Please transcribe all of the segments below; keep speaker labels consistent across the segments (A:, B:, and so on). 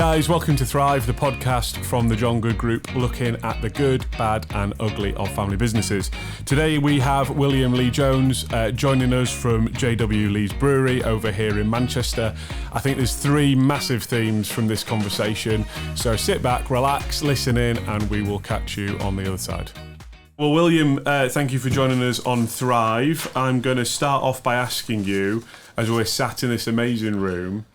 A: guys, welcome to Thrive, the podcast from the John Good Group, looking at the good, bad and ugly of family businesses. Today we have William Lee Jones joining us from JW Leeds Brewery over here in Manchester. I think there's three massive themes from this conversation, so sit back, relax, listen in, and we will catch you on the other side. Well, William, thank you for joining us on Thrive. I'm going to start off by asking you, as we're sat in this amazing room,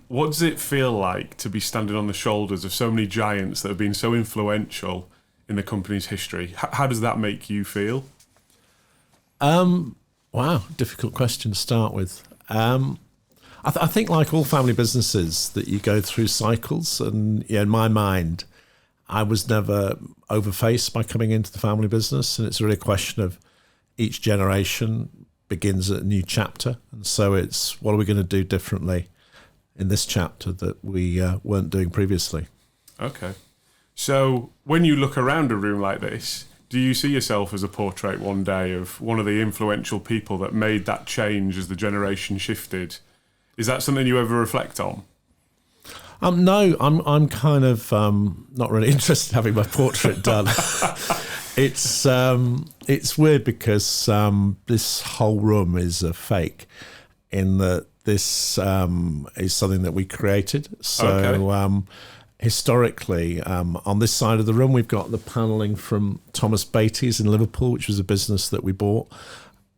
A: what does it feel like to be standing on the shoulders of so many giants that have been so influential in the company's history? How does that make you feel?
B: Wow, difficult question to start with. I think like all family businesses that you go through cycles, and in my mind, I was never overfaced by coming into the family business, and it's really a question of each generation begins a new chapter, and so it's what are we going to do differently in this chapter that we weren't doing previously.
A: Okay. So when you look around a room like this, do you see yourself as a portrait one day of one of the influential people that made that change as the generation shifted? Is that something you ever reflect on?
B: No, I'm kind of not really interested in having my portrait done. It's weird because this whole room is a fake in that this is something that we created. So okay. Historically, on this side of the room, we've got the panelling from Thomas Beatty's in Liverpool, which was a business that we bought.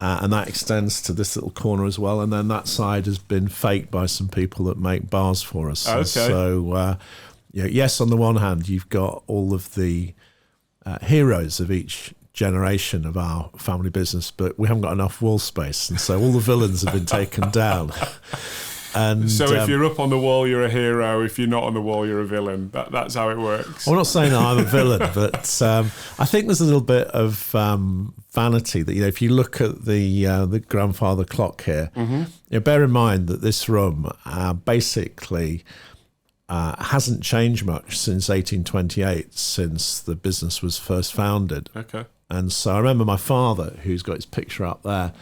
B: And that extends to this little corner as well. And then that side has been faked by some people that make bars for us.
A: Okay.
B: So, yes, on the one hand, you've got all of the heroes of each generation of our family business, but we haven't got enough wall space, and so all the villains have been taken down. And
A: so if you're up on the wall, you're a hero. If you're not on the wall, you're a villain. That's how it works.
B: I'm not saying that I'm a villain, but I think there's a little bit of vanity that, if you look at the grandfather clock here, mm-hmm. Bear in mind that this room basically hasn't changed much since 1828, since the business was first founded.
A: Okay.
B: And so I remember my father, who's got his picture up there,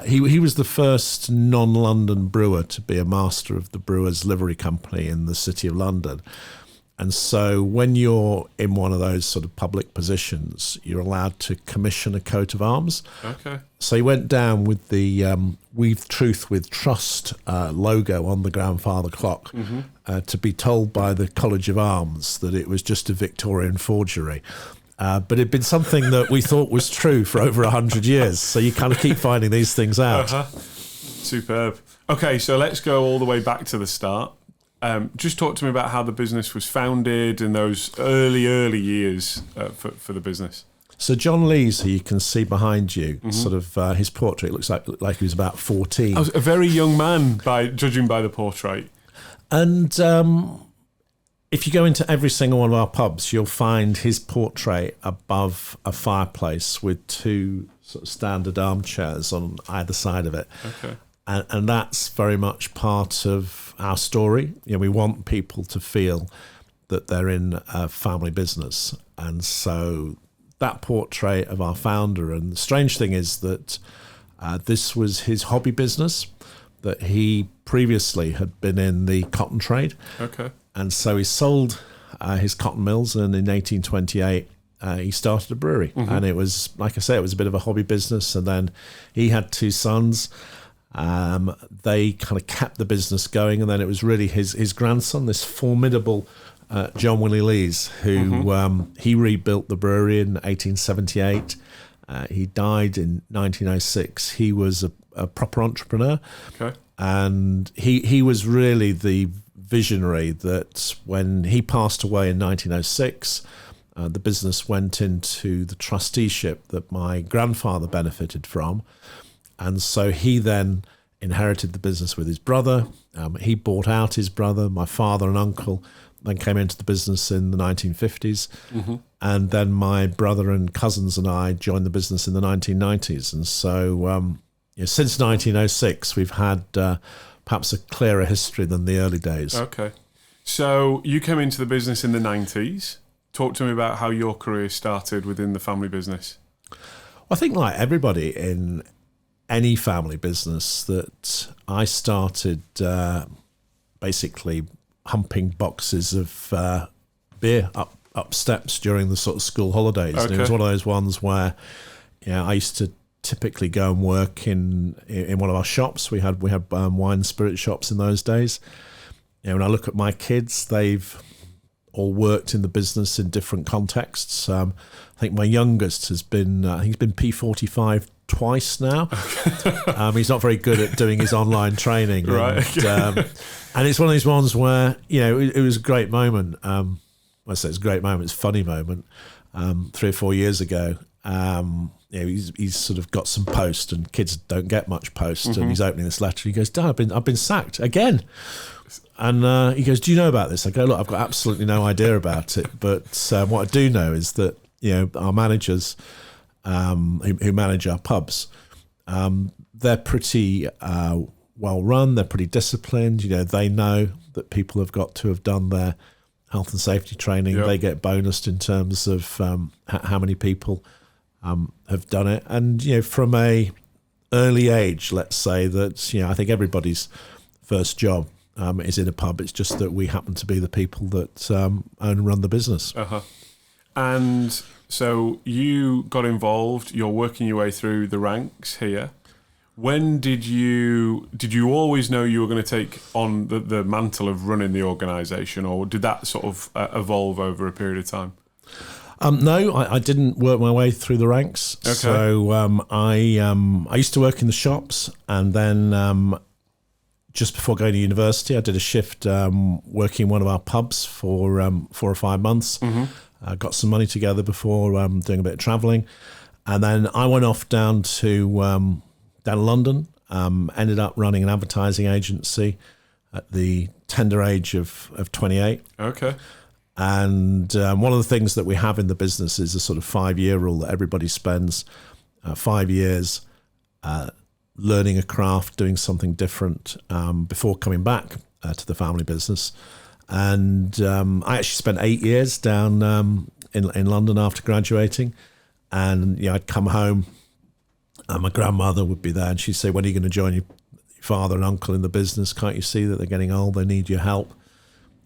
B: he was the first non-London brewer to be a master of the Brewers Livery Company in the City of London. And so when you're in one of those sort of public positions, you're allowed to commission a coat of arms.
A: Okay.
B: So he went down with the Weave Truth with Trust logo on the grandfather clock, mm-hmm. To be told by the College of Arms that it was just a Victorian forgery. But it'd been something that we thought was true for over 100 years. So you kind of keep finding these things out.
A: Superb. Okay, so let's go all the way back to the start. Just talk to me about how the business was founded in those early years for the business.
B: So John Lees, who you can see behind you, mm-hmm. sort of his portrait looks like he was about 14.
A: I was a very young man, judging by the portrait.
B: And if you go into every single one of our pubs, you'll find his portrait above a fireplace with two sort of standard armchairs on either side of it.
A: Okay.
B: And that's very much part of our story. We want people to feel that they're in a family business. And so that portrait of our founder, and the strange thing is that this was his hobby business, that he previously had been in the cotton trade.
A: Okay.
B: And so he sold his cotton mills, and in 1828 he started a brewery. Mm-hmm. And it was, like I say, it was a bit of a hobby business. And then he had two sons. They kind of kept the business going, and then it was really his grandson, this formidable John Willie Leeds, who mm-hmm. He rebuilt the brewery in 1878. He died in 1906. He was a proper entrepreneur.
A: Okay.
B: And he was really the visionary that when he passed away in 1906, the business went into the trusteeship that my grandfather benefited from. And so he then inherited the business with his brother. He bought out his brother. My father and uncle then came into the business in the 1950s. Mm-hmm. And then my brother and cousins and I joined the business in the 1990s. And so since 1906, we've had perhaps a clearer history than the early days.
A: Okay. So you came into the business in the 90s. Talk to me about how your career started within the family business.
B: I think like everybody in any family business, that I started basically humping boxes of beer up steps during the sort of school holidays.
A: Okay.
B: And it was one of those ones where, I used to typically go and work in one of our shops. We had wine and spirit shops in those days. When I look at my kids, they've all worked in the business in different contexts. I think my youngest has been, he's been P45 twice now. He's not very good at doing his online training.
A: Right.
B: And it's one of those ones where, it was a great moment. I say it's a great moment, it's a funny moment. 3 or 4 years ago, he's sort of got some post, and kids don't get much post. Mm-hmm. And he's opening this letter. He goes, "Dad, I've been sacked again." And he goes, "Do you know about this?" I go, "Look, I've got absolutely no idea about it. But what I do know is that our managers who manage our pubs, they're pretty well run. They're pretty disciplined. They know that people have got to have done their health and safety training. Yep. They get bonused in terms of how many people have done it. And from a early age, let's say that I think everybody's first job is in a pub. It's just that we happen to be the people that own and run the business.
A: Uh-huh. And so you got involved. You're working your way through the ranks here. When did you always know you were going to take on the mantle of running the organisation, or did that sort of evolve over a period of time?
B: No, I didn't work my way through the ranks. Okay. So I used to work in the shops, and then just before going to university, I did a shift working in one of our pubs for 4 or 5 months. Mm-hmm. Got some money together before doing a bit of travelling, and then I went off down to London. Ended up running an advertising agency at the tender age of 28.
A: Okay.
B: And one of the things that we have in the business is a sort of 5-year rule that everybody spends 5 years learning a craft, doing something different before coming back to the family business. And I actually spent 8 years down in London after graduating. And I'd come home, and my grandmother would be there, and she'd say, "When are you going to join your father and uncle in the business? Can't you see that they're getting old? They need your help."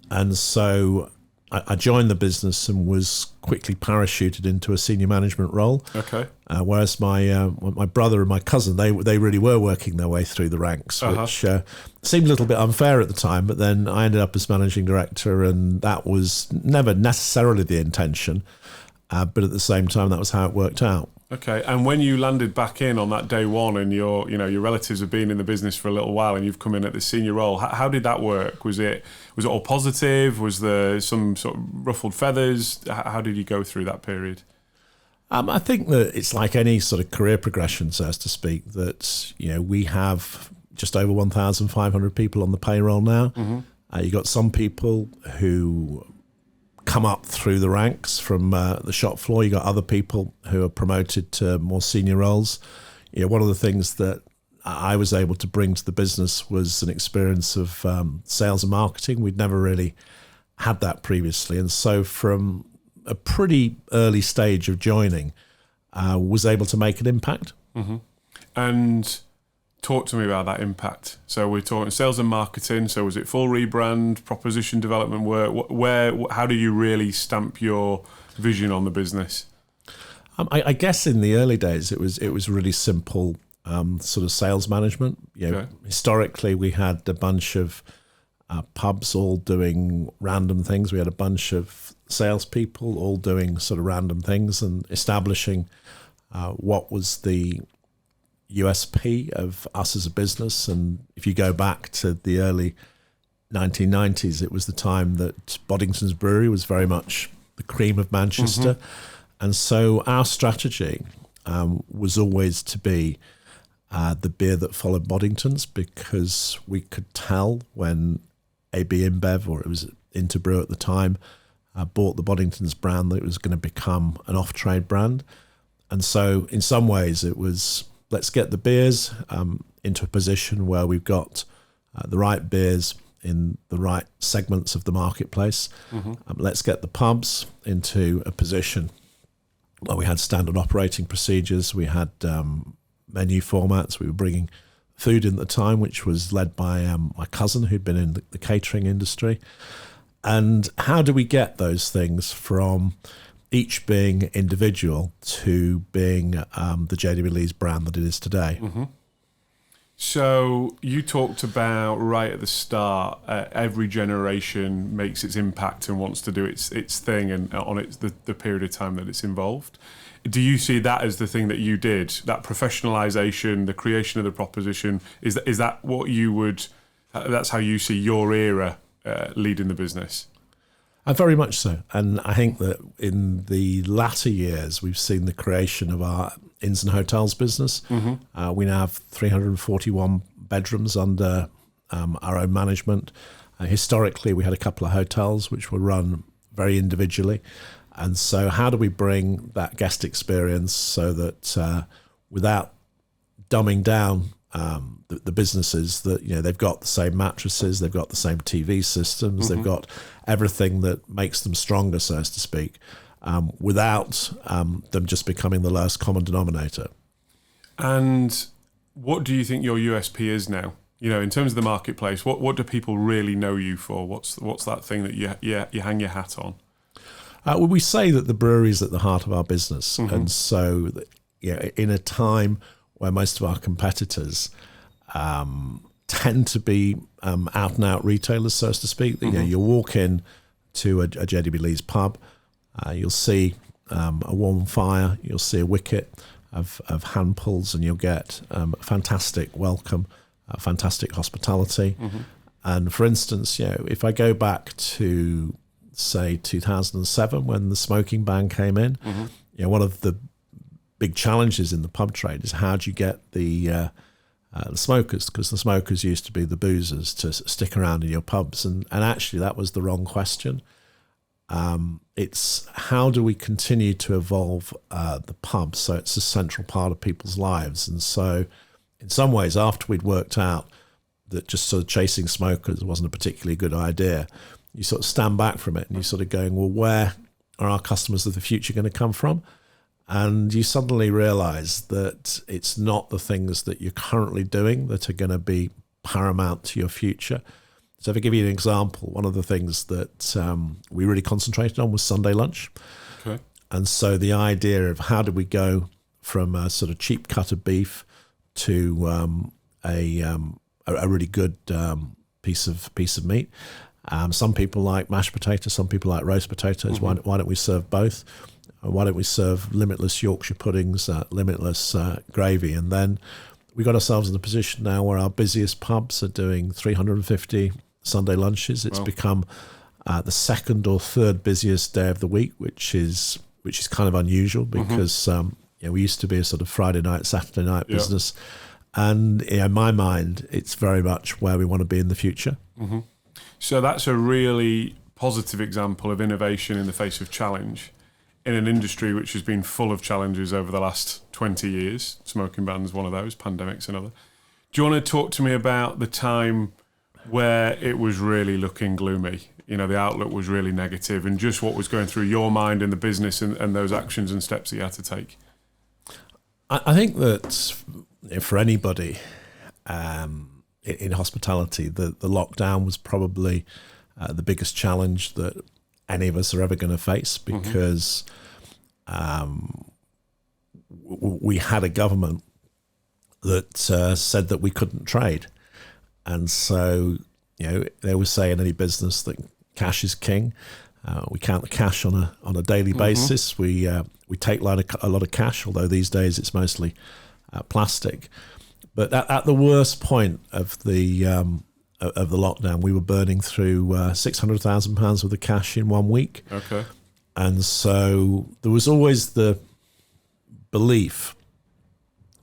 B: And so I joined the business and was quickly parachuted into a senior management role.
A: Okay.
B: Whereas my brother and my cousin, they really were working their way through the ranks, which seemed a little bit unfair at the time. But then I ended up as managing director, and that was never necessarily the intention. But at the same time, that was how it worked out.
A: Okay, and when you landed back in on that day one, and your relatives have been in the business for a little while, and you've come in at the senior role, how did that work? Was it all positive? Was there some sort of ruffled feathers? How did you go through that period?
B: I think that it's like any sort of career progression, so as to speak. That we have just over 1,500 people on the payroll now. Mm-hmm. You got some people who come up through the ranks from the shop floor. You got other people who are promoted to more senior roles. One of the things that I was able to bring to the business was an experience of sales and marketing. We'd never really had that previously, and so from a pretty early stage of joining, was able to make an impact.
A: Mm-hmm. And talk to me about that impact. So we're talking sales and marketing. So was it full rebrand, proposition development work? How do you really stamp your vision on the business?
B: I guess in the early days it was really simple sort of sales management. Okay. Historically we had a bunch of pubs all doing random things. We had a bunch of salespeople all doing sort of random things, and establishing what was the USP of us as a business. And if you go back to the early 1990s, it was the time that Boddington's Brewery was very much the cream of Manchester. Mm-hmm. And so our strategy was always to be the beer that followed Boddington's, because we could tell when AB InBev, or it was Interbrew at the time, bought the Boddington's brand, that it was going to become an off-trade brand. And so in some ways it was, let's get the beers into a position where we've got the right beers in the right segments of the marketplace. Mm-hmm. Let's get the pubs into a position where we had standard operating procedures. We had menu formats. We were bringing food in the time, which was led by my cousin who'd been in the catering industry. And how do we get those things from each being individual to being the JW Leeds brand that it is today?
A: Mm-hmm. So you talked about right at the start, every generation makes its impact and wants to do its thing, and on the period of time that it's involved. Do you see that as the thing that you did, that professionalisation, the creation of the proposition? Is that what you would? That's how you see your era leading the business?
B: Very much so. And I think that in the latter years, we've seen the creation of our inns and hotels business. Mm-hmm. We now have 341 bedrooms under our own management. Historically, we had a couple of hotels which were run very individually. And so how do we bring that guest experience so that without dumbing down the businesses, that they've got the same mattresses, they've got the same TV systems, mm-hmm. they've got everything that makes them stronger, so as to speak, without them just becoming the lowest common denominator.
A: And what do you think your USP is now? In terms of the marketplace, what do people really know you for? What's that thing that you hang your hat on?
B: Well, we say that the brewery is at the heart of our business, mm-hmm. and so in a time where most of our competitors tend to be out and out retailers, so as to speak. Mm-hmm. You walk in to a JW Leeds pub, you'll see a warm fire, you'll see a wicket of hand pulls, and you'll get a fantastic welcome, fantastic hospitality. Mm-hmm. And for instance, if I go back to say 2007 when the smoking ban came in, mm-hmm. One of the big challenges in the pub trade is how do you get the smokers, because the smokers used to be the boozers, to stick around in your pubs, and actually that was the wrong question. It's how do we continue to evolve the pub so it's a central part of people's lives. And so in some ways, after we'd worked out that just sort of chasing smokers wasn't a particularly good idea, you sort of stand back from it and you're sort of going, well, where are our customers of the future going to come from? And you suddenly realise that it's not the things that you're currently doing that are going to be paramount to your future. So if I give you an example, one of the things that we really concentrated on was Sunday lunch. Okay. And so the idea of how do we go from a sort of cheap cut of beef to a really good piece of meat. Some people like mashed potatoes, some people like roast potatoes. Mm-hmm. Why don't we serve both? Why don't we serve limitless Yorkshire puddings, limitless gravy? And then we got ourselves in a position now where our busiest pubs are doing 350 Sunday lunches. It's become the second or third busiest day of the week, which is kind of unusual because mm-hmm. We used to be a sort of Friday night, Saturday night business. And in my mind, it's very much where we want to be in the future.
A: Mm-hmm. So that's a really positive example of innovation in the face of challenge in an industry which has been full of challenges over the last 20 years. Smoking ban's one of those, pandemic's another. Do you want to talk to me about the time where it was really looking gloomy? The outlook was really negative, and just what was going through your mind in the business and those actions and steps that you had to take?
B: I think that for anybody in hospitality, the lockdown was probably the biggest challenge that any of us are ever going to face, because we had a government that said that we couldn't trade. And so, they always say in any business that cash is king. We count the cash on a daily basis. We take a lot of cash, although these days it's mostly plastic. But at the worst point of the lockdown, we were burning through £600,000 worth of cash in 1 week.
A: Okay.
B: And so there was always the belief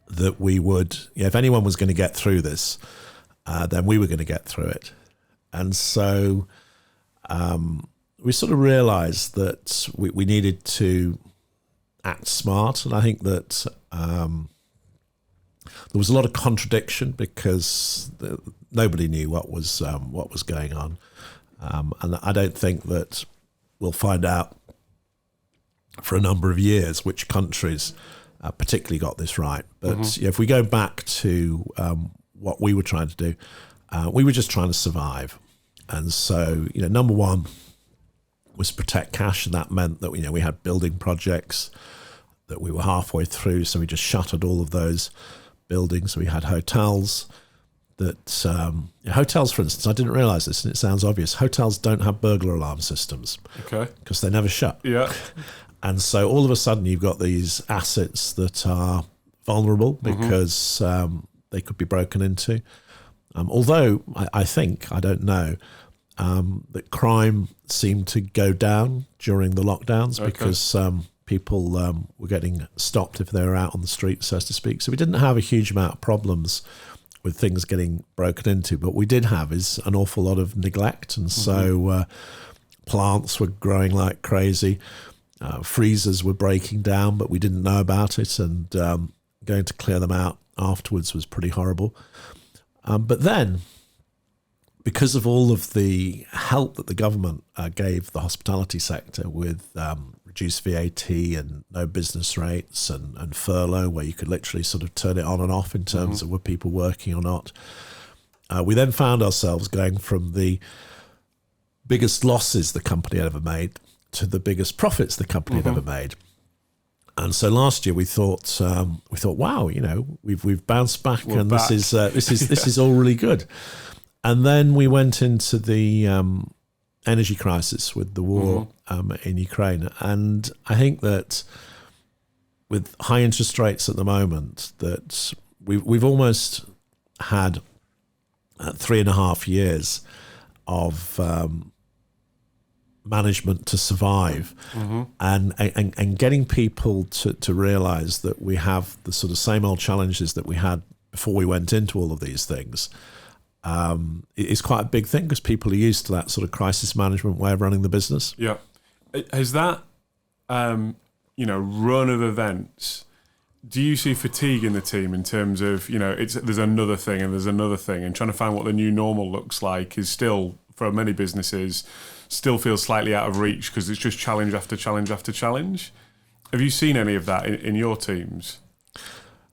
B: that we would, if anyone was going to get through this, then we were going to get through it. And so we sort of realised that we needed to act smart. And I think that there was a lot of contradiction because nobody knew what was going on, and I don't think that we'll find out for a number of years which countries particularly got this right. But if we go back to what we were trying to do. We were just trying to survive. And so, number one was protect cash, and that meant that we had building projects that we were halfway through, so we just shuttered all of those buildings. We had hotels that hotels, for instance, I didn't realise this, and it sounds obvious. Hotels don't have burglar alarm systems,
A: okay,
B: because they never shut.
A: Yeah,
B: and so all of a sudden you've got these assets that are vulnerable because they could be broken into. Although I think, I don't know, that crime seemed to go down during the lockdowns because people were getting stopped if they were out on the street, so to speak. So we didn't have a huge amount of problems with things getting broken into. But we did have is an awful lot of neglect. And so plants were growing like crazy. Freezers were breaking down, but we didn't know about it. And going to clear them out afterwards was pretty horrible. But then, because of all of the help that the government gave the hospitality sector with reduced VAT and no business rates and furlough, where you could literally sort of turn it on and off in terms of were people working or not, we then found ourselves going from the biggest losses the company had ever made to the biggest profits the company had ever made. And so last year we thought, wow, we've bounced back,
A: We're
B: and
A: back.
B: this is all really good. And then we went into the energy crisis with the war in Ukraine, and I think that with high interest rates at the moment, that we've almost had 3.5 years of management to survive, and getting people to realise that we have the sort of same old challenges that we had before we went into all of these things. It's quite a big thing because people are used to that sort of crisis management way of running the business.
A: Yeah. Has that, run of events, do you see fatigue in the team in terms of, there's another thing and there's another thing, and trying to find what the new normal looks like is still, for many businesses, still feels slightly out of reach because it's just challenge after challenge after challenge? Have you seen any of that in your teams?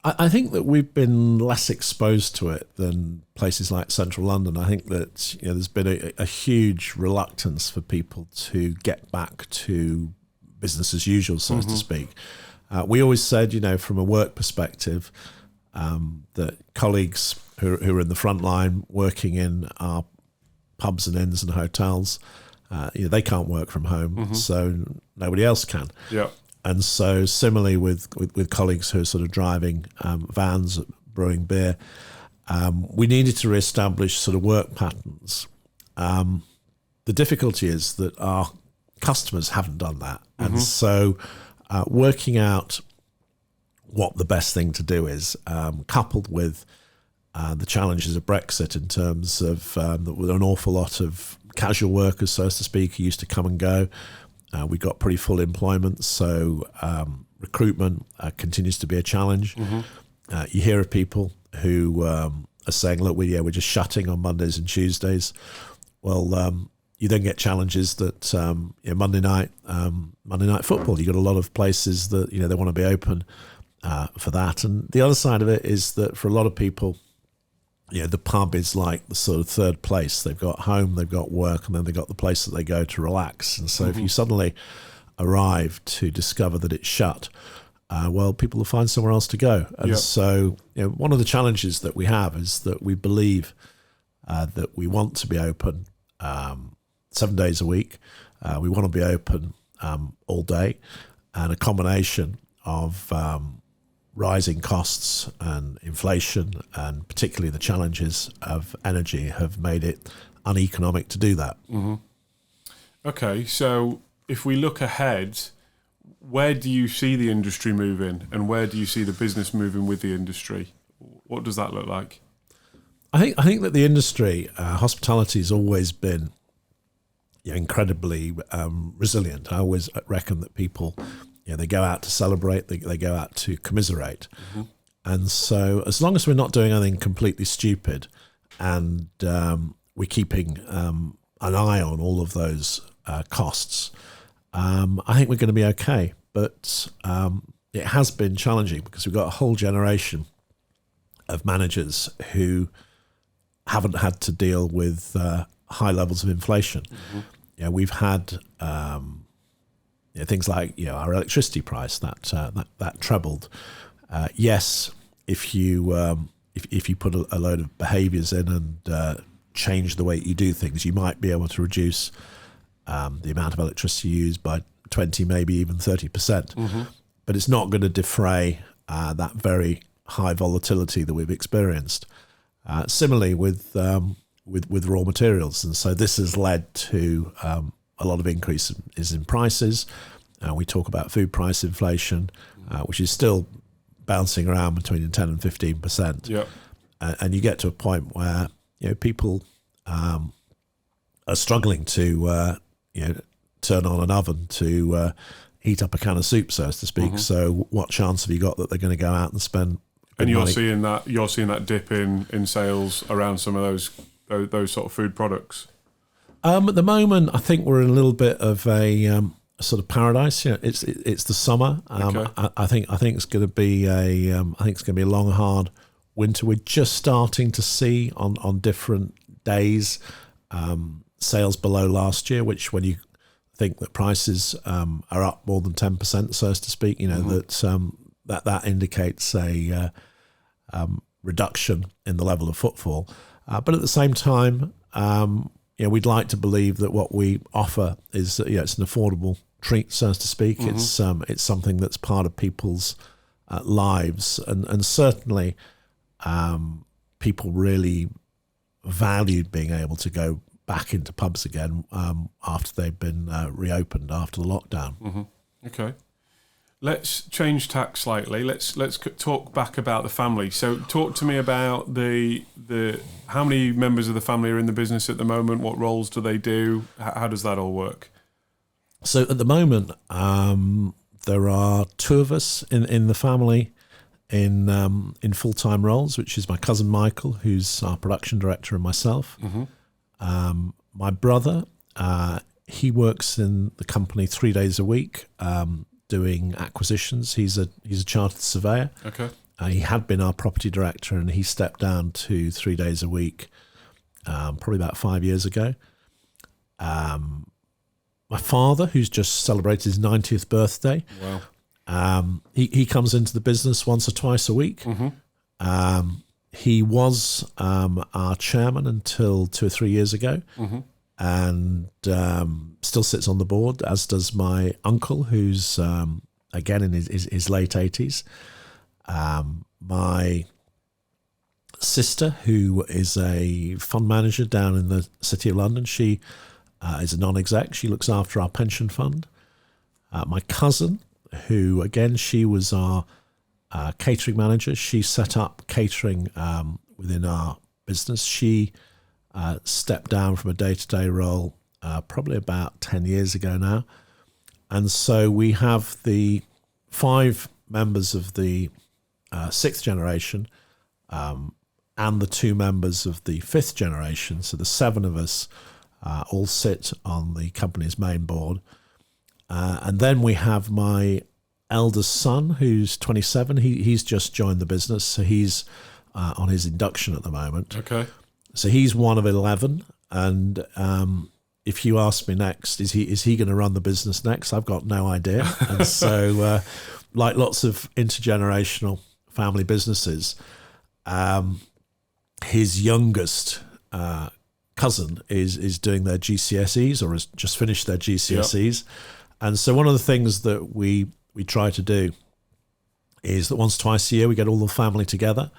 B: I think that we've been less exposed to it than places like central London. I think that there's been a huge reluctance for people to get back to business as usual, so to speak. We always said, from a work perspective, that colleagues who are in the front line working in our pubs and inns and hotels, they can't work from home, so nobody else can.
A: Yeah.
B: And so similarly with colleagues who are sort of driving vans, brewing beer, we needed to reestablish sort of work patterns. The difficulty is that our customers haven't done that. And so working out what the best thing to do is, coupled with the challenges of Brexit in terms of with an awful lot of casual workers, so to speak, who used to come and go. We got pretty full employment, so recruitment continues to be a challenge. You hear of people who are saying, look, we're just shutting on Mondays and Tuesdays. Well, you then get challenges that Monday night football, you got a lot of places that they want to be open for that. And the other side of it is that for a lot of people, the pub is like the sort of third place. They've got home, they've got work, and then they've got the place that they go to relax. And so if you suddenly arrive to discover that it's shut, well, people will find somewhere else to go. And so one of the challenges that we have is that we believe that we want to be open 7 days a week. We want to be open all day, and a combination of rising costs and inflation, and particularly the challenges of energy, have made it uneconomic to do that.
A: Okay, so if we look ahead, where do you see the industry moving, and where do you see the business moving with the industry? What does that look like?
B: I think that the industry, hospitality, has always been incredibly resilient. I always reckon that people, they go out to celebrate, they go out to commiserate. And so as long as we're not doing anything completely stupid, and we're keeping an eye on all of those costs, I think we're going to be okay. But it has been challenging because we've got a whole generation of managers who haven't had to deal with high levels of inflation. We've had things like our electricity price that trebled. Yes, if you put a load of behaviours in and change the way you do things, you might be able to reduce the amount of electricity used by 20, maybe even 30%. But it's not going to defray that very high volatility that we've experienced. Similarly with raw materials, and so this has led to a lot of increases in prices. We talk about food price inflation, which is still bouncing around between 10 and 15%.
A: Yep.
B: And you get to a point where people are struggling to turn on an oven to heat up a can of soup, so to speak. So what chance have you got that they're going to go out and spend?
A: And you're seeing that dip in sales around some of those sort of food products.
B: At the moment, I think we're in a little bit of a sort of paradise. It's the summer.
A: Okay.
B: I think it's going to be a long, hard winter. We're just starting to see on different days sales below last year, which when you think that prices are up more than 10%, so to speak, that indicates a reduction in the level of footfall. But at the same time, we'd like to believe that what we offer is it's an affordable treat, so to speak. It's something that's part of people's lives, and certainly people really valued being able to go back into pubs again after they've been reopened after the lockdown.
A: Okay. Let's change tack slightly. Let's talk back about the family. So talk to me about the how many members of the family are in the business at the moment? What roles do they do? How does that all work?
B: So at the moment, there are two of us in the family in full-time roles, which is my cousin Michael, who's our production director, and myself. My brother, he works in the company 3 days a week, doing acquisitions. He's a chartered surveyor.
A: Okay.
B: He had been our property director, and he stepped down to 3 days a week, probably about 5 years ago. My father, who's just celebrated his 90th birthday,
A: wow.
B: He comes into the business once or twice a week. He was our chairman until 2 or 3 years ago, and still sits on the board, as does my uncle, who's again in his late 80s. My sister, who is a fund manager down in the City of London, she is a non-exec. She looks after our pension fund. My cousin, who again, she was our catering manager. She set up catering within our business. She stepped down from a day-to-day role probably about 10 years ago now. And so we have the 5 members of the 6th generation and the 2 members of the 5th generation. So the 7 of us all sit on the company's main board. And then we have my eldest son, who's 27. He's just joined the business, so he's on his induction at the moment.
A: Okay.
B: So he's one of 11, and if you ask me next, is he going to run the business next? I've got no idea. And so, like lots of intergenerational family businesses, his youngest cousin is doing their GCSEs, or has just finished their GCSEs. Yep. And so one of the things that we try to do is that once, twice a year, we get all the family together.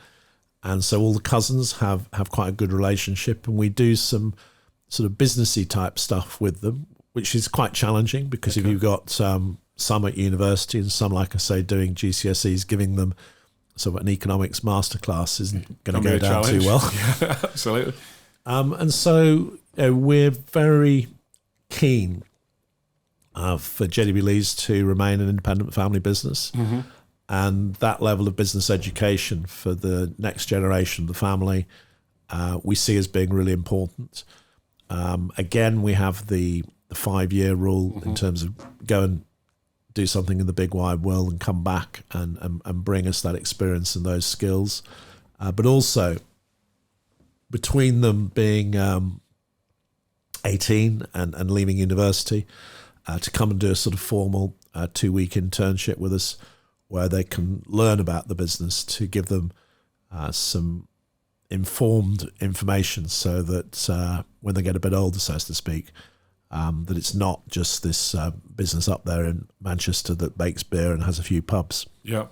B: And so all the cousins have quite a good relationship, and we do some sort of businessy type stuff with them, which is quite challenging because if you've got some at university and some, like I say, doing GCSEs, giving them sort of an economics masterclass isn't going to go down too well.
A: Yeah, absolutely.
B: And so we're very keen for JW Leeds to remain an independent family business. And that level of business education for the next generation of the family we see as being really important. Again, we have the 5-year rule in terms of go and do something in the big wide world and come back and bring us that experience and those skills. but also between them being 18 and leaving university, to come and do a sort of formal 2-week internship with us where they can learn about the business, to give them some informed information so that when they get a bit older, so to speak, that it's not just this business up there in Manchester that makes beer and has a few pubs.
A: Yeah.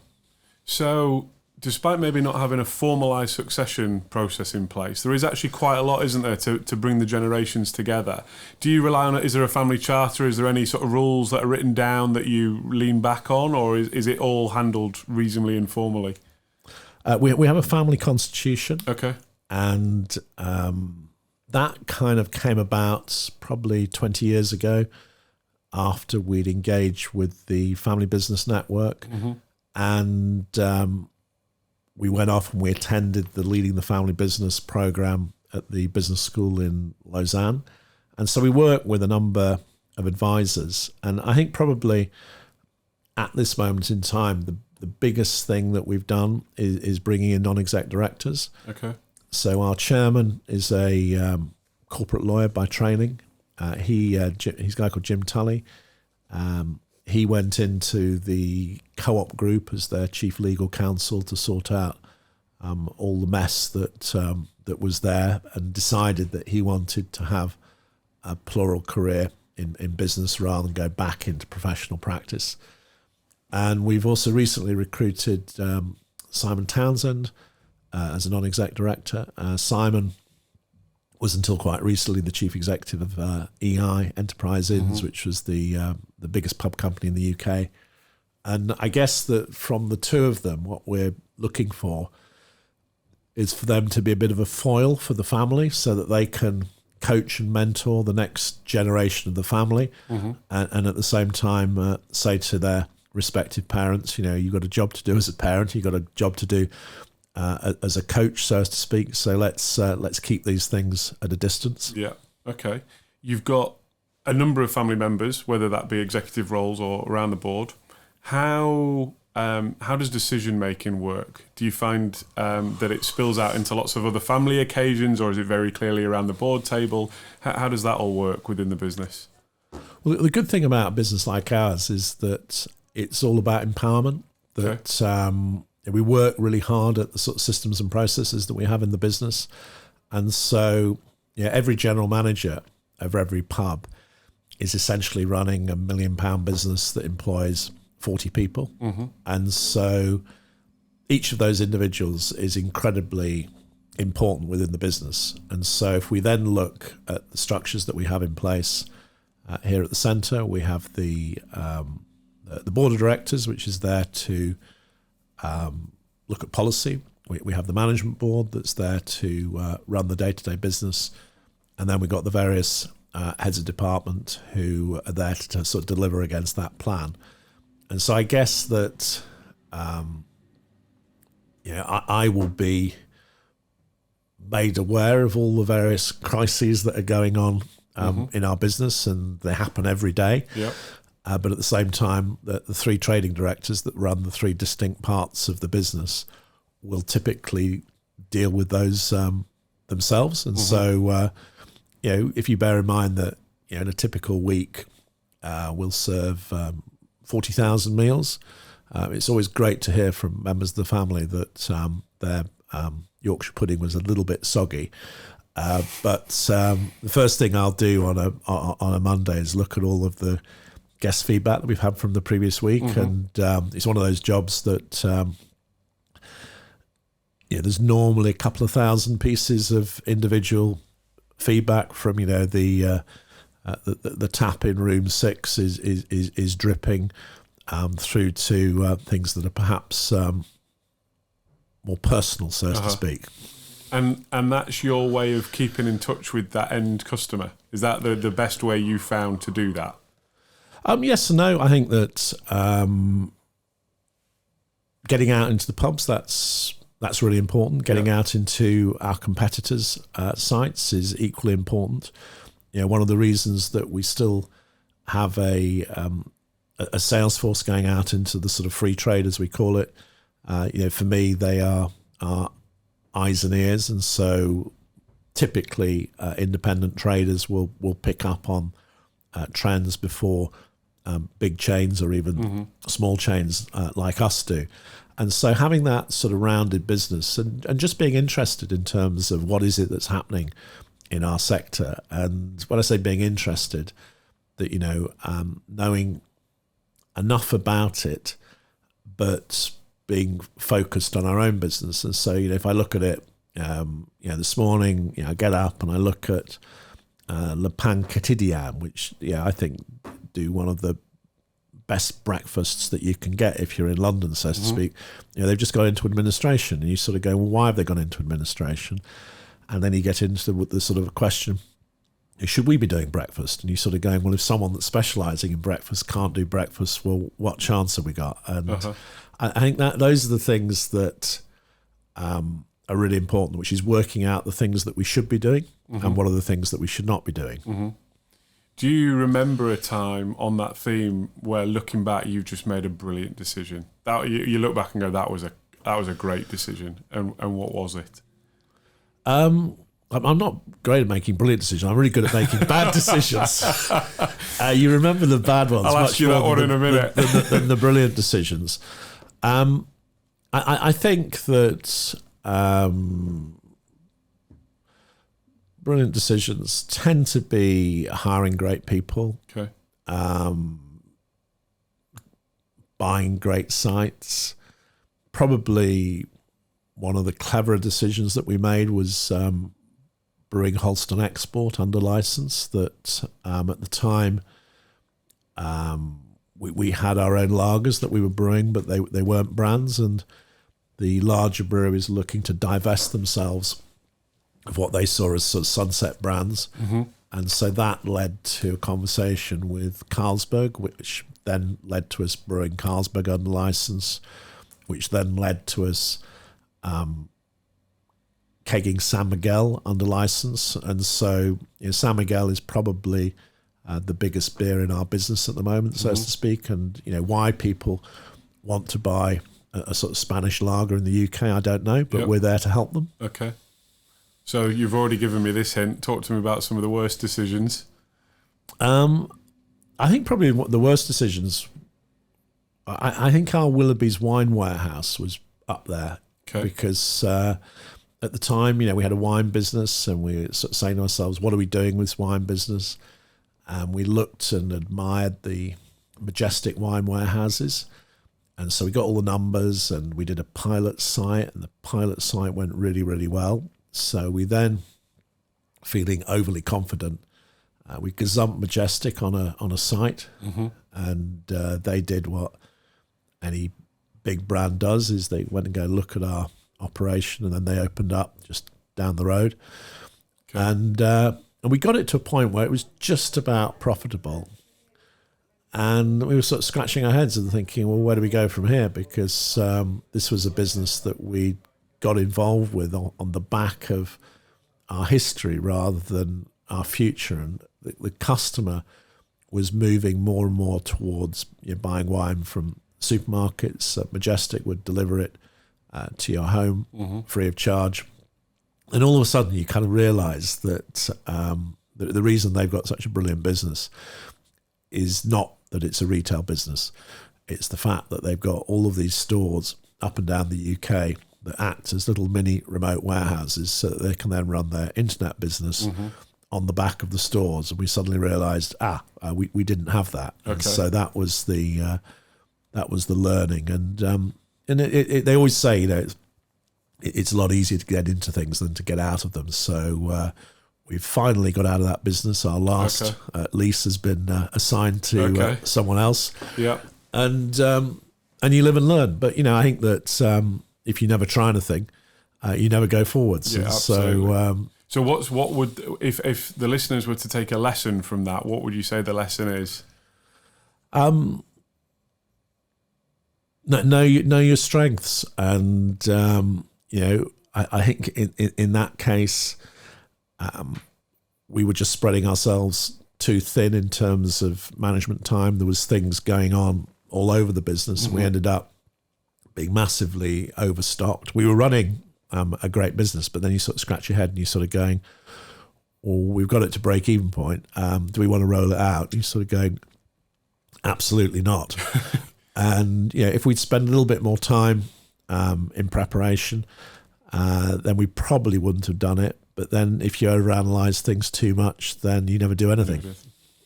A: So despite maybe not having a formalised succession process in place, there is actually quite a lot, isn't there, to bring the generations together. Do you rely on it? Is there a family charter? Is there any sort of rules that are written down that you lean back on, or is it all handled reasonably informally?
B: We have a family constitution.
A: Okay.
B: And that kind of came about probably 20 years ago after we'd engaged with the Family Business Network.
A: Mm-hmm.
B: And we went off and we attended the Leading the Family Business program at the business school in Lausanne. And so we worked with a number of advisors. And I think probably at this moment in time, the biggest thing that we've done is bringing in non-exec directors.
A: Okay.
B: So our chairman is a corporate lawyer by training. He's a guy called Jim Tully. He went into the Co-op Group as their chief legal counsel to sort out all the mess that was there, and decided that he wanted to have a plural career in business rather than go back into professional practice. And we've also recently recruited Simon Townsend as a non-exec director. Simon was until quite recently the chief executive of EI Enterprise Inns, mm-hmm. which was the biggest pub company in the UK. And I guess that from the two of them, what we're looking for is for them to be a bit of a foil for the family so that they can coach and mentor the next generation of the family, mm-hmm. and at the same time say to their respective parents, you've got a job to do as a parent, you've got a job to do as a coach, so as to speak. So let's keep these things at a distance.
A: Yeah. Okay. You've got a number of family members, whether that be executive roles or around the board. How does decision making work? Do you find that it spills out into lots of other family occasions, or is it very clearly around the board table? How does that all work within the business?
B: Well, the good thing about a business like ours is that it's all about empowerment. That we work really hard at the sort of systems and processes that we have in the business. And so every general manager of every pub is essentially running £1 million business that employs 40 people. Mm-hmm. And so each of those individuals is incredibly important within the business. And so if we then look at the structures that we have in place here at the centre, we have the board of directors, which is there to look at policy. We have the management board that's there to run the day-to-day business. And then we've got the various heads of department who are there to sort of deliver against that plan. And so I guess that I will be made aware of all the various crises that are going on in our business, and they happen every day.
A: Yep.
B: But at the same time, the three trading directors that run the three distinct parts of the business will typically deal with those themselves. And so, if you bear in mind that in a typical week, we'll serve 40,000 meals. It's always great to hear from members of the family that their Yorkshire pudding was a little bit soggy. But the first thing I'll do on a Monday is look at all of the guest feedback that we've had from the previous week, and it's one of those jobs that there's normally a couple of thousand pieces of individual feedback from the tap in room 6 is dripping through to things that are perhaps more personal, so to speak.
A: And that's your way of keeping in touch with that end customer. Is that the best way you found to do that?
B: Yes and no. I think that getting out into the pubs, that's really important. Getting out into our competitors' sites is equally important. One of the reasons that we still have a sales force going out into the sort of free trade, as we call it, for me, they are eyes and ears, and so typically independent traders will pick up on trends before big chains or even small chains like us do. And so having that sort of rounded business and just being interested in terms of what is it that's happening in our sector. And when I say being interested, that, knowing enough about it, but being focused on our own business. And so, if I look at it, this morning, I get up and I look at Le Pain Quotidien, which, I think do one of the best breakfasts that you can get if you're in London, so to speak. They've just got into administration, and you sort of go, well, why have they gone into administration? And then you get into the sort of question, should we be doing breakfast? And you sort of going, well, if someone that's specialising in breakfast can't do breakfast, well, what chance have we got? And I think that those are the things that are really important, which is working out the things that we should be doing and what are the things that we should not be doing.
A: Do you remember a time on that theme where, looking back, you've just made a brilliant decision? That you look back and go, that was a great decision, and what was it?
B: I'm not great at making brilliant decisions. I'm really good at making bad decisions. You remember the bad ones.
A: I'll ask you that one in a minute.
B: Than the brilliant decisions. I think that brilliant decisions tend to be hiring great people, buying great sites. Probably one of the cleverer decisions that we made was brewing Holston Export under license. That at the time we had our own lagers that we were brewing, but they weren't brands, and the larger breweries looking to divest themselves of what they saw as sort of sunset brands. And so that led to a conversation with Carlsberg, which then led to us brewing Carlsberg under license, which then led to us kegging San Miguel under license. And so San Miguel is probably the biggest beer in our business at the moment, so to speak. And why people want to buy a sort of Spanish lager in the UK, I don't know, but we're there to help them.
A: Okay. So you've already given me this hint. Talk to me about some of the worst decisions.
B: I think probably the worst decisions, I think our Willoughby's wine warehouse was up there. Because at the time, we had a wine business, and we were sort of saying to ourselves, what are we doing with this wine business? And we looked and admired the majestic wine warehouses. And so we got all the numbers, and we did a pilot site, and the pilot site went really, really well. So we then, feeling overly confident, we gazumped Majestic on a site, and they did what any big brand does, is they went and go look at our operation, and then they opened up just down the road. And we got it to a point where it was just about profitable. And we were sort of scratching our heads and thinking, well, where do we go from here? Because this was a business that we got involved with on the back of our history rather than our future. And the customer was moving more and more towards buying wine from supermarkets. Majestic would deliver it to your home free of charge. And all of a sudden you kind of realise that the reason they've got such a brilliant business is not that it's a retail business. It's the fact that they've got all of these stores up and down the UK that act as little mini remote warehouses, so that they can then run their internet business on the back of the stores. And we suddenly realised, we didn't have that. And so that was the learning. And they always say, it's a lot easier to get into things than to get out of them. So we've finally got out of that business. Our last lease has been assigned to someone else. Yeah. And you live and learn. But I think that if you never try anything, you never go forwards.
A: Yeah, absolutely. So what would if the listeners were to take a lesson from that, what would you say the lesson is?
B: Know your strengths, and I think in that case, we were just spreading ourselves too thin in terms of management time. There was things going on all over the business, and we ended up being massively overstocked. We were running a great business. But then you sort of scratch your head and you're sort of going, well, we've got it to break even point. Do we want to roll it out? You're sort of going, absolutely not. And if we'd spend a little bit more time in preparation, then we probably wouldn't have done it. But then if you overanalyze things too much, then you never do anything.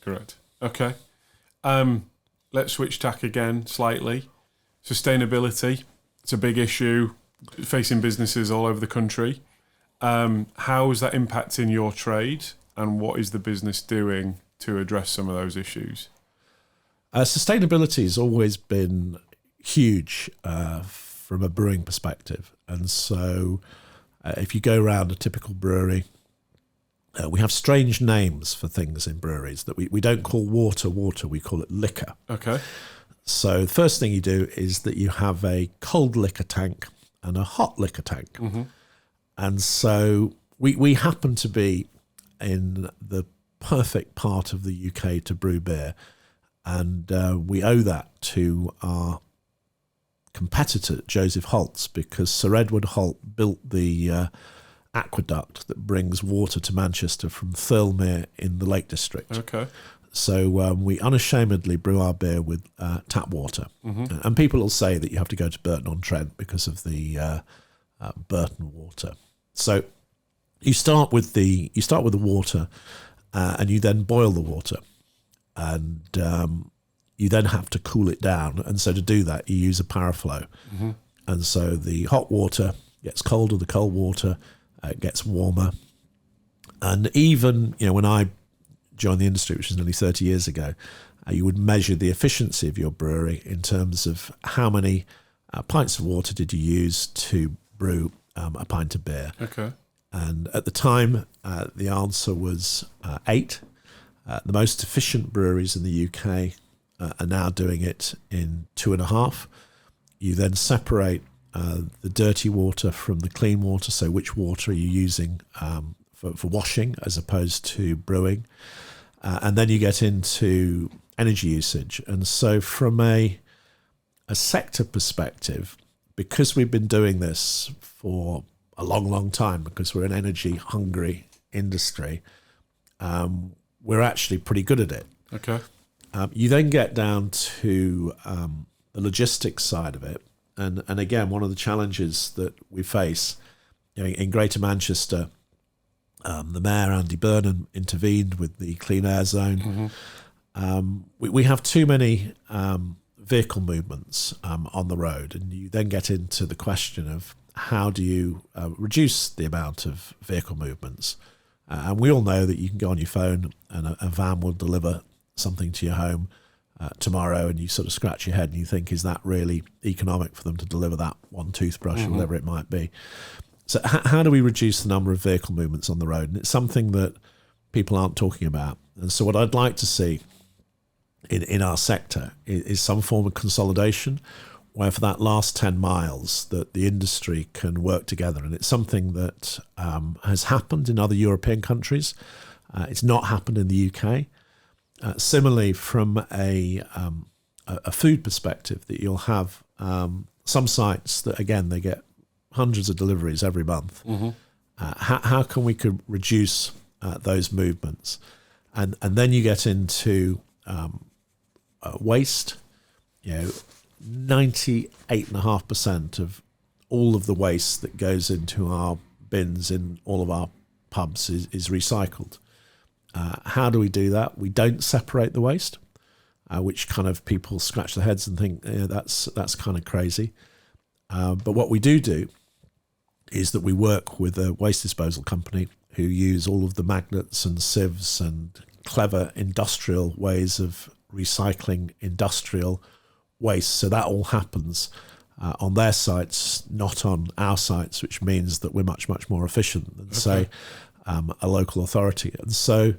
A: Correct. Okay. Let's switch tack again slightly. Sustainability. It's a big issue facing businesses all over the country. How is that impacting your trade, and what is the business doing to address some of those issues?
B: Sustainability has always been huge from a brewing perspective. And so if you go around a typical brewery, we have strange names for things in breweries that we don't call water, we call it liquor.
A: Okay.
B: So the first thing you do is that you have a cold liquor tank and a hot liquor tank. Mm-hmm. And so we happen to be in the perfect part of the UK to brew beer. And we owe that to our competitor, Joseph Holt's, because Sir Edward Holt built the aqueduct that brings water to Manchester from Thirlmere in the Lake District. Okay. So we unashamedly brew our beer with tap water. Mm-hmm. And people will say that you have to go to Burton-on-Trent because of the Burton water. So you start with the water, and you then boil the water, and you then have to cool it down. And so to do that, you use a paraflow. Mm-hmm. And so the hot water gets colder, the cold water gets warmer. And even when I joined the industry, which was nearly 30 years ago, you would measure the efficiency of your brewery in terms of how many pints of water did you use to brew a pint of beer. Okay. And at the time, the answer was 8. The most efficient breweries in the UK are now doing it in 2.5. You then separate the dirty water from the clean water. So which water are you using for washing as opposed to brewing? And then you get into energy usage. And so from a sector perspective, because we've been doing this for a long, long time, because we're an energy-hungry industry, we're actually pretty good at it. Okay. You then get down to the logistics side of it. And again, one of the challenges that we face in Greater Manchester, the Mayor, Andy Burnham, intervened with the Clean Air Zone. Mm-hmm. We have too many vehicle movements on the road, and you then get into the question of how do you reduce the amount of vehicle movements. And we all know that you can go on your phone and a van will deliver something to your home tomorrow, and you sort of scratch your head and you think, is that really economic for them to deliver that one toothbrush or whatever it might be? So how do we reduce the number of vehicle movements on the road? And it's something that people aren't talking about. And so what I'd like to see in our sector is some form of consolidation, where for that last 10 miles that the industry can work together. And it's something that has happened in other European countries. It's not happened in the UK. Similarly, from a food perspective, that you'll have some sites that, again, they get hundreds of deliveries every month. Mm-hmm. How can we could reduce those movements? And then you get into waste. 98.5% of all of the waste that goes into our bins in all of our pubs is recycled. How do we do that? We don't separate the waste, which kind of people scratch their heads and think that's kind of crazy. But what we do is that we work with a waste disposal company who use all of the magnets and sieves and clever industrial ways of recycling industrial waste. So that all happens on their sites, not on our sites, which means that we're much, much more efficient than, say, a local authority. And so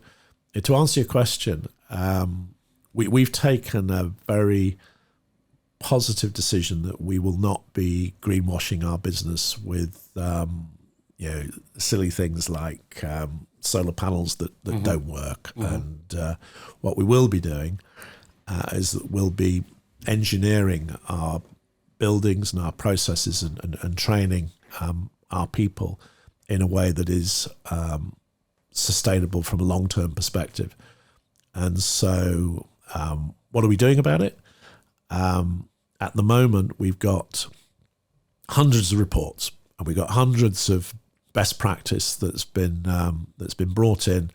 B: to answer your question, we've taken a very positive decision that we will not be greenwashing our business with silly things like solar panels that don't work. Mm-hmm. And what we will be doing is that we'll be engineering our buildings and our processes and training our people in a way that is sustainable from a long-term perspective. And so what are we doing about it? At the moment, we've got hundreds of reports, and we've got hundreds of best practice that's been brought in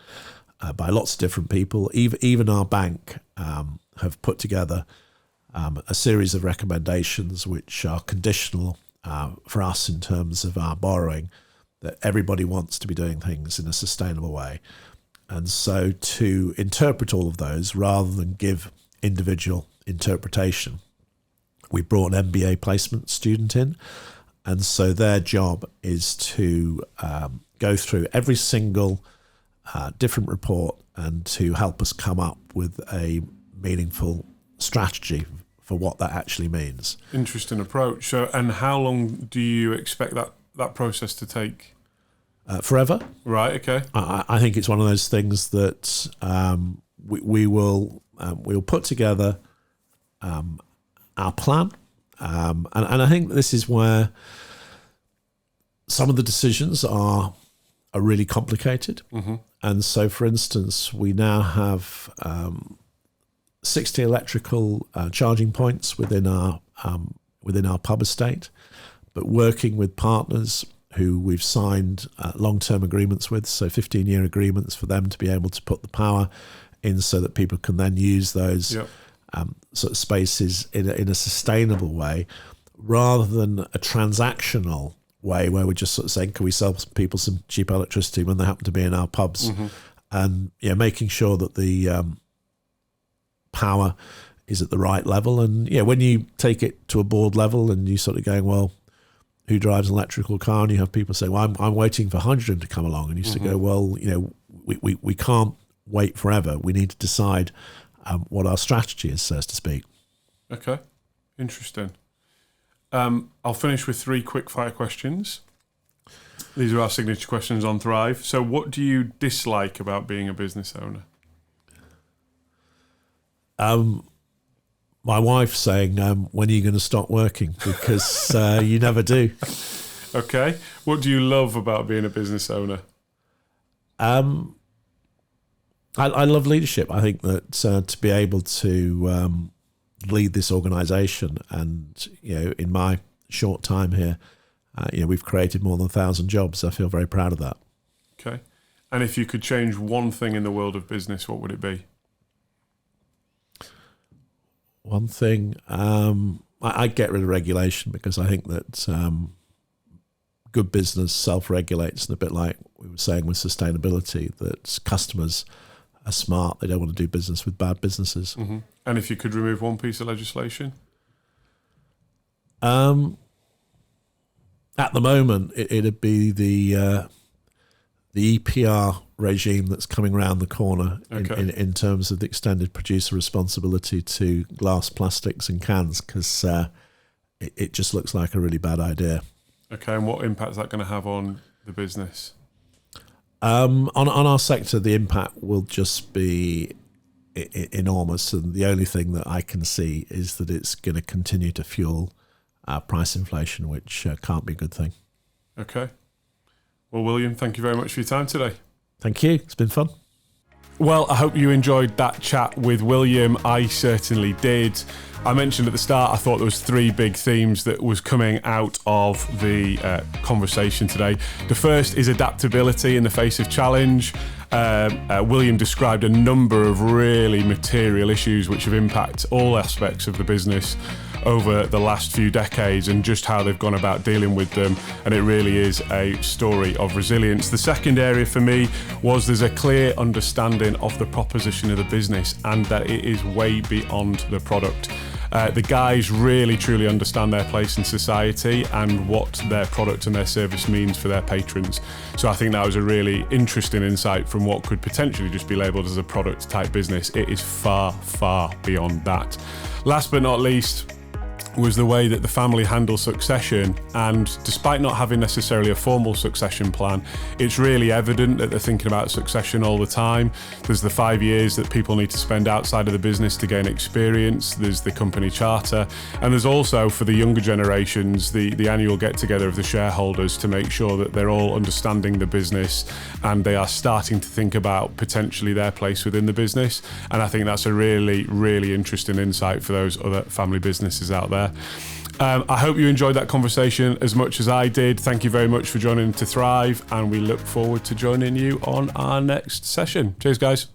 B: by lots of different people. Even our bank have put together a series of recommendations which are conditional for us in terms of our borrowing, that everybody wants to be doing things in a sustainable way. And so to interpret all of those rather than give individual interpretation, we brought an MBA placement student in. And so their job is to go through every single different report and to help us come up with a meaningful strategy for what that actually means. Interesting approach. So, and how long do you expect that process to take? Forever. Right. Okay. I think it's one of those things that we'll put together our plan, and I think this is where some of the decisions are really complicated. Mm-hmm. And so, for instance, we now have 60 electrical charging points within our pub estate, but working with partners who we've signed long-term agreements with, so 15-year agreements for them to be able to put the power in so that people can then use those sort of spaces in a sustainable way, rather than a transactional way where we're just sort of saying, can we sell people some cheap electricity when they happen to be in our pubs? Mm-hmm. And making sure that the power is at the right level. And when you take it to a board level and you sort of going, well, who drives an electrical car? And you have people say, well, I'm waiting for hydrogen to come along. And you used to go, well, we can't wait forever. We need to decide what our strategy is, so to speak. Okay, interesting. I'll finish with 3 quick fire questions. These are our signature questions on Thrive. So what do you dislike about being a business owner? My wife saying, when are you going to stop working? Because you never do. Okay. What do you love about being a business owner? I love leadership. I think that to be able to lead this organisation, and in my short time here, we've created more than 1,000 jobs. I feel very proud of that. Okay. And if you could change one thing in the world of business, what would it be? One thing, I'd get rid of regulation, because I think that good business self-regulates, and a bit like we were saying with sustainability, that customers are smart. They don't want to do business with bad businesses. Mm-hmm. And if you could remove one piece of legislation? At the moment, it'd be the EPR regime that's coming around the corner in terms of the extended producer responsibility to glass, plastics and cans, because it just looks like a really bad idea. Okay, and what impact is that going to have on the business? On our sector, the impact will just be enormous, and the only thing that I can see is that it's going to continue to fuel price inflation, which can't be a good thing. Okay. Well, William, thank you very much for your time today. Thank you. It's been fun. Well, I hope you enjoyed that chat with William. I certainly did. I mentioned at the start, I thought there was 3 big themes that was coming out of the conversation today. The first is adaptability in the face of challenge. William described a number of really material issues which have impacted all aspects of the business over the last few decades, and just how they've gone about dealing with them, and it really is a story of resilience. The second area for me was there's a clear understanding of the proposition of the business, and that it is way beyond the product. The guys really truly understand their place in society and what their product and their service means for their patrons. So I think that was a really interesting insight from what could potentially just be labelled as a product type business. It is far, far beyond that. Last but not least,
A: was the way that the family handle succession. And despite not having necessarily a formal succession plan, it's really evident that they're thinking about succession all the time. There's the 5 years that people need to spend outside of the business to gain experience. There's the company charter. And there's also, for the younger generations, the annual get-together of the shareholders to make sure that they're all understanding the business and they are starting to think about potentially their place within the business. And I think that's a really, really interesting insight for those other family businesses out there. I hope you enjoyed that conversation as much as I did. Thank you very much for joining To Thrive, and we look forward to joining you on our next session. Cheers, guys.